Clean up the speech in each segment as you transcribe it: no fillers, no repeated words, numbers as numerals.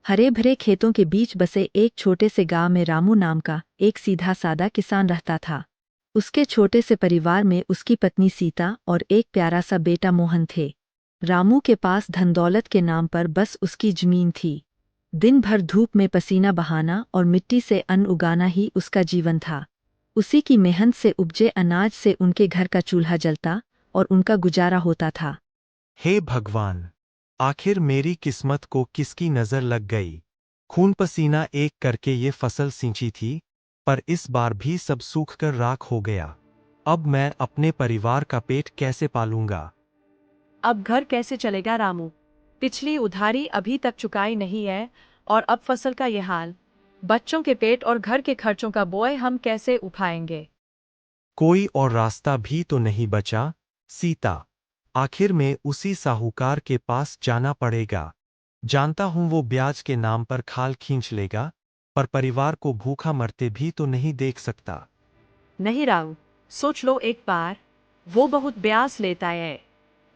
हरे भरे खेतों के बीच बसे एक छोटे से गांव में रामू नाम का एक सीधा सादा किसान रहता था। उसके छोटे से परिवार में उसकी पत्नी सीता और एक प्यारा सा बेटा मोहन थे। रामू के पास धन दौलत के नाम पर बस उसकी जमीन थी। दिन भर धूप में पसीना बहाना और मिट्टी से अन्न उगाना ही उसका जीवन था। उसी की मेहनत से उपजे अनाज से उनके घर का चूल्हा जलता और उनका गुजारा होता था। हे भगवान! आखिर मेरी किस्मत को किसकी नजर लग गई? खून पसीना एक करके ये फसल सींची थी, पर इस बार भी सब सूखकर राख हो गया। अब मैं अपने परिवार का पेट कैसे पालूंगा? अब घर कैसे चलेगा रामू? पिछली उधारी अभी तक चुकाई नहीं है और अब फसल का ये हाल। बच्चों के पेट और घर के खर्चों का बोझ हम कैसे उठाएंगे? कोई और रास्ता भी तो नहीं बचा, सीता। आखिर में उसी साहूकार के पास जाना पड़ेगा। जानता हूं वो ब्याज के नाम पर खाल खींच लेगा, पर परिवार को भूखा मरते भी तो नहीं देख सकता। नहीं रामू, सोच लो एक बार। वो बहुत ब्याज लेता है।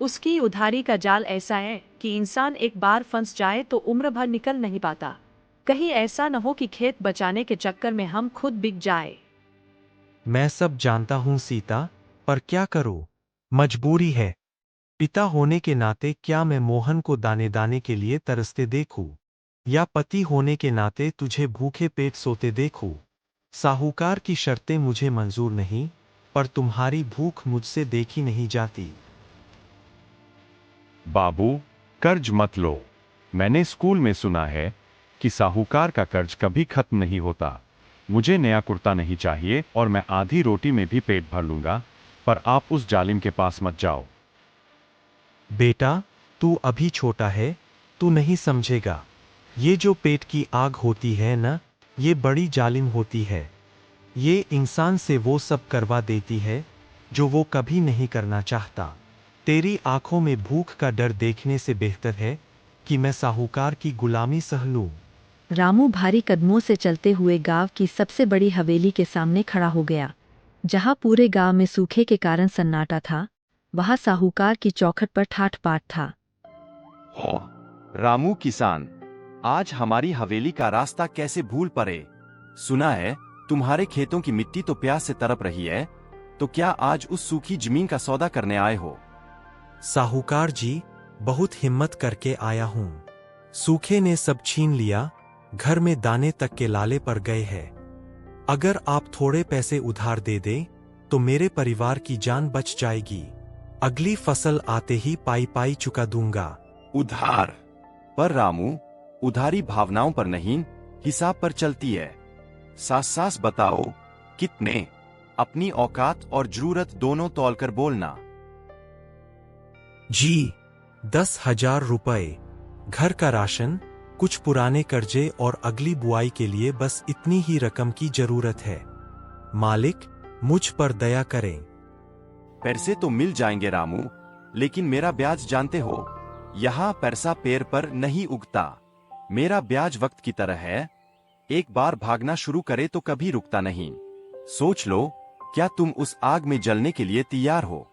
उसकी उधारी का जाल ऐसा है कि इंसान एक बार फंस जाए तो उम्र भर निकल नहीं पाता। कहीं ऐसा न हो कि खेत बचाने के चक्कर में हम खुद बिक जाए। मैं सब जानता हूं सीता, पर क्या करूं? मजबूरी है। पिता होने के नाते क्या मैं मोहन को दाने दाने के लिए तरसते देखूं? या पति होने के नाते तुझे भूखे पेट सोते देखूं? साहूकार की शर्तें मुझे मंजूर नहीं, पर तुम्हारी भूख मुझसे देखी नहीं जाती। बाबू, कर्ज मत लो। मैंने स्कूल में सुना है कि साहूकार का कर्ज कभी खत्म नहीं होता। मुझे नया कुर्ता नहीं चाहिए और मैं आधी रोटी में भी पेट भर लूंगा, पर आप उस जालिम के पास मत जाओ। बेटा, तू अभी छोटा है, तू नहीं समझेगा। ये जो पेट की आग होती है ना, ये बड़ी जालिम होती है। ये इंसान से वो सब करवा देती है जो वो कभी नहीं करना चाहता। तेरी आंखों में भूख का डर देखने से बेहतर है कि मैं साहूकार की गुलामी सह लूं। रामू भारी कदमों से चलते हुए गांव की सबसे बड़ी हवेली के सामने खड़ा हो गया। जहां पूरे गांव में सूखे के कारण सन्नाटा था, वहां साहूकार की चौखट पर ठाठ बाट था। हो, रामू किसान, आज हमारी हवेली का रास्ता कैसे भूल पड़े? सुना है तुम्हारे खेतों की मिट्टी तो प्यास से तड़प रही है, तो क्या आज उस सूखी जमीन का सौदा करने आए हो? साहूकार जी, बहुत हिम्मत करके आया हूं। सूखे ने सब छीन लिया, घर में दाने तक के लाले पड़ गए हैं। अगर आप थोड़े पैसे उधार दे दें, तो मेरे परिवार की जान बच जाएगी। अगली फसल आते ही पाई पाई चुका दूंगा। उधार? पर रामू, उधारी भावनाओं पर नहीं, हिसाब पर चलती है। सास सास बताओ, कितने? अपनी औकात और जरूरत दोनों तौलकर बोलना। जी, 10,000 रुपए। घर का राशन, कुछ पुराने कर्जे और अगली बुआई के लिए बस इतनी ही रकम की जरूरत है। मालिक, मुझ पर दया करें। पैसे तो मिल जाएंगे रामू, लेकिन मेरा ब्याज जानते हो, यहाँ पैसा पैर पर नहीं उगता। मेरा ब्याज वक्त की तरह है, एक बार भागना शुरू करे तो कभी रुकता नहीं। सोच लो, क्या तुम उस आग में जलने के लिए तैयार हो?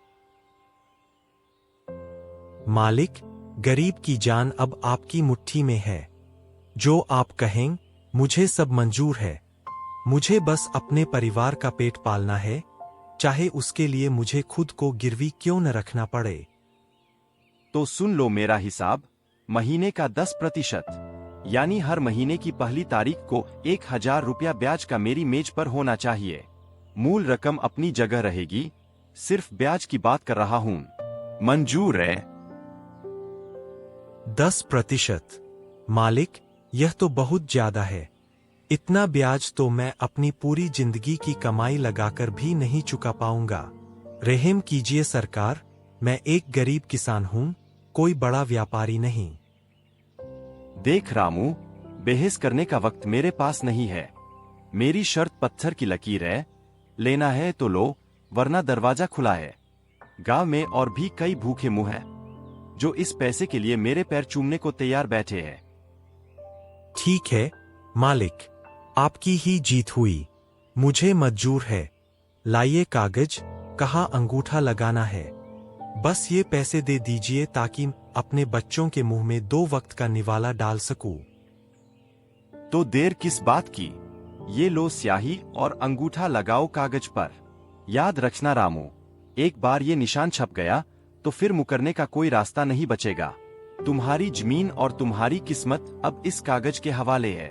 मालिक, गरीब की जान अब आपकी मुट्ठी में है। जो आप कहें, मुझे सब मंजूर है। मुझे बस अपने परिवार का पेट पालना है, चाहे उसके लिए मुझे खुद को गिरवी क्यों न रखना पड़े। तो सुन लो मेरा हिसाब, महीने का 10%, यानी हर महीने की पहली तारीख को 1,000 रुपया ब्याज का मेरी मेज पर होना चाहिए। मूल रकम अपनी जगह रहेगी, सिर्फ ब्याज की बात कर रहा हूं। मंजूर है? 10%? मालिक, यह तो बहुत ज्यादा है। इतना ब्याज तो मैं अपनी पूरी जिंदगी की कमाई लगाकर भी नहीं चुका पाऊंगा। रहम कीजिए सरकार, मैं एक गरीब किसान हूं, कोई बड़ा व्यापारी नहीं। देख रामू, बहस करने का वक्त मेरे पास नहीं है। मेरी शर्त पत्थर की लकीर है, लेना है तो लो, वरना दरवाजा खुला है। गांव में और भी कई भूखे मुंह हैं, जो इस पैसे के लिए मेरे पैर चूमने को तैयार बैठे हैं। ठीक है मालिक, आपकी ही जीत हुई। मुझे मंजूर है। लाइए कागज, कहाँ अंगूठा लगाना है। बस ये पैसे दे दीजिए ताकि अपने बच्चों के मुंह में 2 वक्त का निवाला डाल सकूं। तो देर किस बात की? ये लो स्याही और अंगूठा लगाओ कागज पर। याद रखना रामू, एक बार ये निशान छप गया तो फिर मुकरने का कोई रास्ता नहीं बचेगा। तुम्हारी जमीन और तुम्हारी किस्मत अब इस कागज के हवाले है।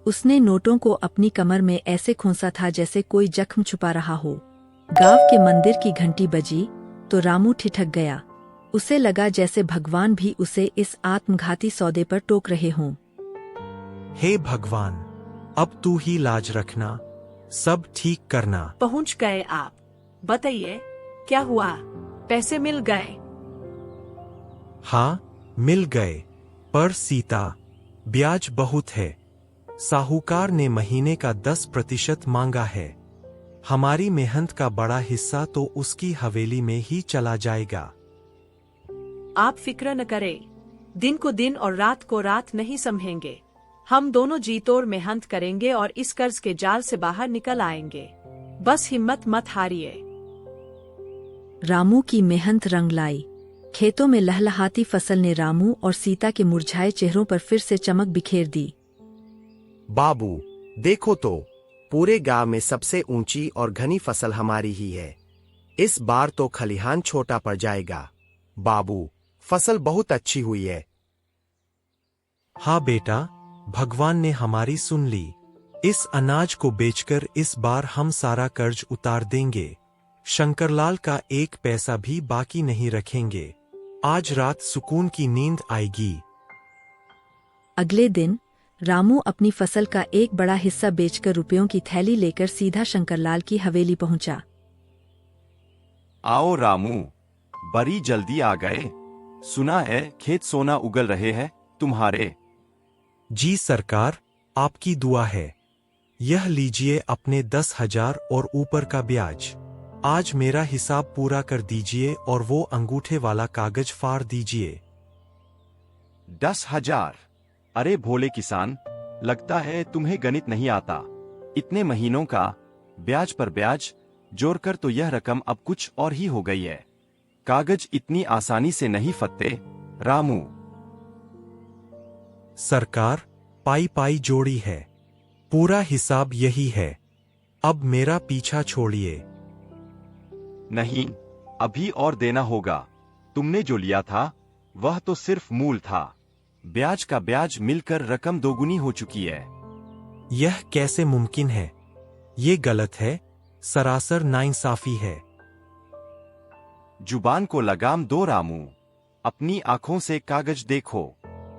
उसने नोटों को अपनी कमर में ऐसे खोंसा था जैसे कोई जख्म छुपा रहा हो। गांव के मंदिर की घंटी बजी तो रामू ठिठक गया। उसे लगा जैसे भगवान भी उसे इस आत्मघाती सौदे पर टोक रहे हों। हे भगवान, अब तू ही लाज रखना, सब ठीक करना। पहुंच गए आप। बताइए क्या हुआ? पैसे मिल गए? हाँ, मिल गए, पर सीता, ब्याज बहुत है। साहूकार ने महीने का 10% मांगा है। हमारी मेहनत का बड़ा हिस्सा तो उसकी हवेली में ही चला जाएगा। आप फिक्र न करें, दिन को दिन और रात को रात नहीं समझेंगे। हम दोनों जी तोड़ मेहनत करेंगे और इस कर्ज के जाल से बाहर निकल आएंगे। बस हिम्मत मत हारिए। रामू की मेहनत रंग लाई। खेतों में लहलहाती फसल ने रामू और सीता के मुरझाए चेहरों पर फिर से चमक बिखेर दी। बाबू, देखो तो, पूरे गांव में सबसे ऊंची और घनी फसल हमारी ही है। इस बार तो खलिहान छोटा पड़ जाएगा। बाबू, फसल बहुत अच्छी हुई है। हाँ बेटा, भगवान ने हमारी सुन ली। इस अनाज को बेचकर इस बार हम सारा कर्ज उतार देंगे। शंकरलाल का एक पैसा भी बाकी नहीं रखेंगे। आज रात सुकून की नींद आएगी। अगले दिन रामू अपनी फसल का एक बड़ा हिस्सा बेचकर रुपयों की थैली लेकर सीधा शंकरलाल की हवेली पहुंचा। आओ रामू, बड़ी जल्दी आ गए। सुना है खेत सोना उगल रहे हैं तुम्हारे। जी सरकार, आपकी दुआ है। यह लीजिए अपने 10,000 और ऊपर का ब्याज। आज मेरा हिसाब पूरा कर दीजिए और वो अंगूठे वाला कागज फाड़ दीजिए। 10,000? अरे भोले किसान, लगता है तुम्हें गणित नहीं आता। इतने महीनों का ब्याज पर ब्याज जोड़कर तो यह रकम अब कुछ और ही हो गई है। कागज इतनी आसानी से नहीं फटते रामू। सरकार, पाई पाई जोड़ी है। पूरा हिसाब यही है। अब मेरा पीछा छोड़िए। नहीं, अभी और देना होगा। तुमने जो लिया था वह तो सिर्फ मूल था। ब्याज का ब्याज मिलकर रकम दोगुनी हो चुकी है। यह कैसे मुमकिन है? ये गलत है, सरासर नाइंसाफी है। जुबान को लगाम दो रामू। अपनी आंखों से कागज देखो।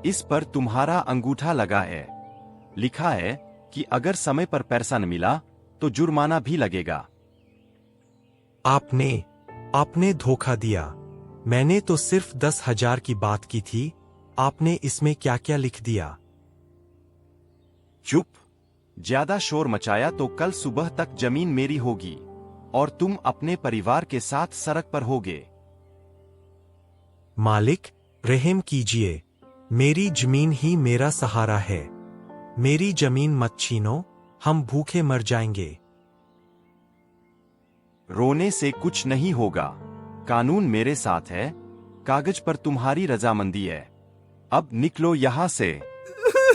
इस पर तुम्हारा अंगूठा लगा है। लिखा है कि अगर समय पर पैसा न मिला तो जुर्माना भी लगेगा। आपने धोखा दिया। मैंने तो सिर्फ 10,000 की बात की थी। आपने इसमें क्या क्या लिख दिया? चुप। ज्यादा शोर मचाया तो कल सुबह तक जमीन मेरी होगी और तुम अपने परिवार के साथ सड़क पर होगे। मालिक, रहम कीजिए। मेरी जमीन ही मेरा सहारा है। मेरी जमीन मत छीनो, हम भूखे मर जाएंगे। रोने से कुछ नहीं होगा। कानून मेरे साथ है, कागज पर तुम्हारी रजामंदी है। अब निकलो यहाँ से।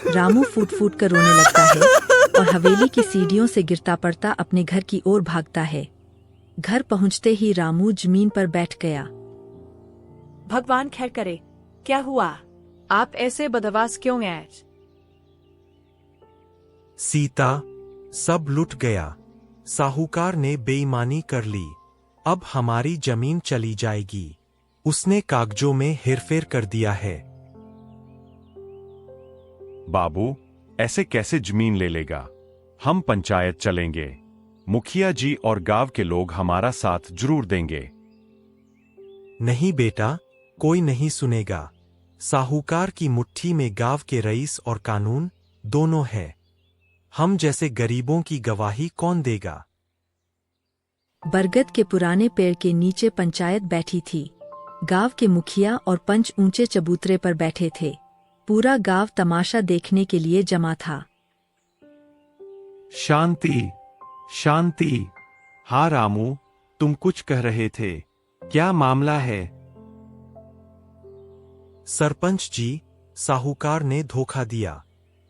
रामू फूट फूट कर रोने लगता है और हवेली की सीढ़ियों से गिरता पड़ता अपने घर की ओर भागता है। घर पहुंचते ही रामू जमीन पर बैठ गया। भगवान खैर करे। क्या हुआ? आप ऐसे बदहवास क्यों हैं? सीता, सब लुट गया। साहूकार ने बेईमानी कर ली। अब हमारी जमीन चली जाएगी। उसने कागजों में हेरफेर कर दिया है। बाबू, ऐसे कैसे जमीन ले लेगा? हम पंचायत चलेंगे। मुखिया जी और गांव के लोग हमारा साथ जरूर देंगे। नहीं बेटा, कोई नहीं सुनेगा। साहूकार की मुट्ठी में गांव के रईस और कानून दोनों है। हम जैसे गरीबों की गवाही कौन देगा? बरगद के पुराने पेड़ के नीचे पंचायत बैठी थी। गांव के मुखिया और पंच ऊंचे चबूतरे पर बैठे थे। पूरा गांव तमाशा देखने के लिए जमा था। शांति, शांति। हाँ रामू, तुम कुछ कह रहे थे। क्या मामला है? सरपंच जी, साहूकार ने धोखा दिया।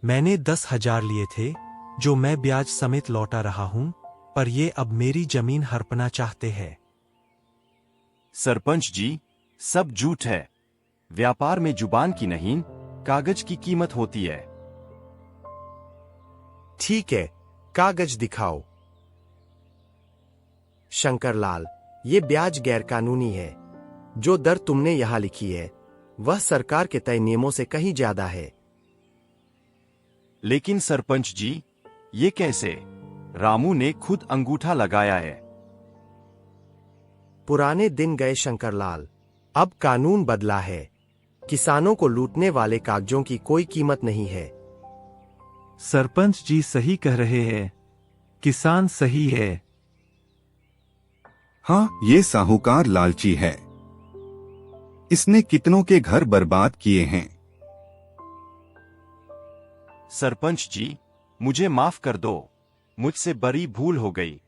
मैंने 10,000 लिए थे जो मैं ब्याज समेत लौटा रहा हूं, पर ये अब मेरी जमीन हड़पना चाहते हैं। सरपंच जी, सब झूठ है। व्यापार में जुबान की नहीं, कागज की कीमत होती है। ठीक है, कागज दिखाओ। शंकरलाल, ये ब्याज गैरकानूनी है। जो दर तुमने यहां लिखी है वह सरकार के तय नियमों से कहीं ज्यादा है। लेकिन सरपंच जी, ये कैसे? रामू ने खुद अंगूठा लगाया है। पुराने दिन गए शंकरलाल, अब कानून बदला है। किसानों को लूटने वाले कागजों की कोई कीमत नहीं है। सरपंच जी सही कह रहे हैं, किसान सही है। हाँ, ये साहूकार लालची है। इसने कितनों के घर बर्बाद किए हैं। सरपंच जी, मुझे माफ कर दो। मुझसे बड़ी भूल हो गई।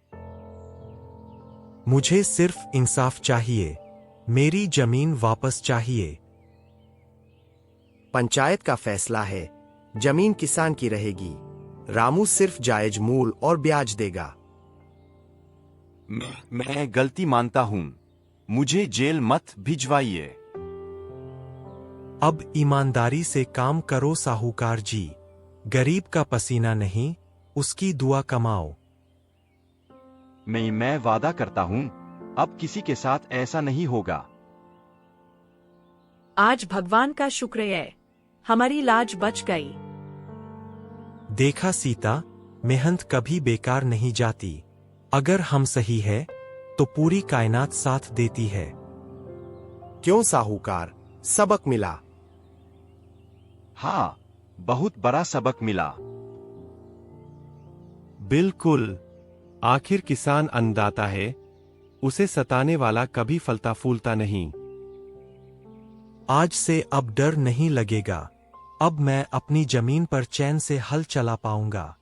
मुझे सिर्फ इंसाफ चाहिए। मेरी जमीन वापस चाहिए। पंचायत का फैसला है, जमीन किसान की रहेगी। रामू सिर्फ जायज मूल और ब्याज देगा। मैं गलती मानता हूं। मुझे जेल मत भिजवाइए। अब ईमानदारी से काम करो साहूकार जी। गरीब का पसीना नहीं, उसकी दुआ कमाओ। मैं वादा करता हूं, अब किसी के साथ ऐसा नहीं होगा। आज भगवान का शुक्र है, हमारी लाज बच गई। देखा सीता, मेहनत कभी बेकार नहीं जाती। अगर हम सही है तो पूरी कायनात साथ देती है। क्यों साहूकार, सबक मिला? हाँ, बहुत बड़ा सबक मिला। बिल्कुल। आखिर किसान अन्नदाता है, उसे सताने वाला कभी फलता फूलता नहीं। आज से अब डर नहीं लगेगा। अब मैं अपनी जमीन पर चैन से हल चला पाऊंगा।